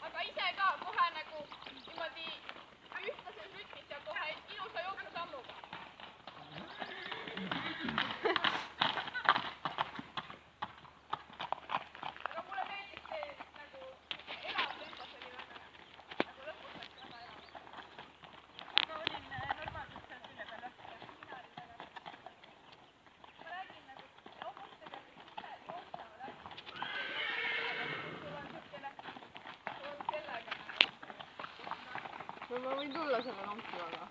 aga ise ka kohe nagu niimoodi ühtlases rütmis ja kohe ilusa jooksusammuga. aga mulle meeldib see nagu elav tempos oli väga hea. Nagu lõpus läks väga elav. Ma olin normaalselt seal külje peal raske, mina olin väga raske. Ma räägin nagu hobustega ise jooksavad hästi. Sul on sellega. no ma võin tulla selle lonksuga.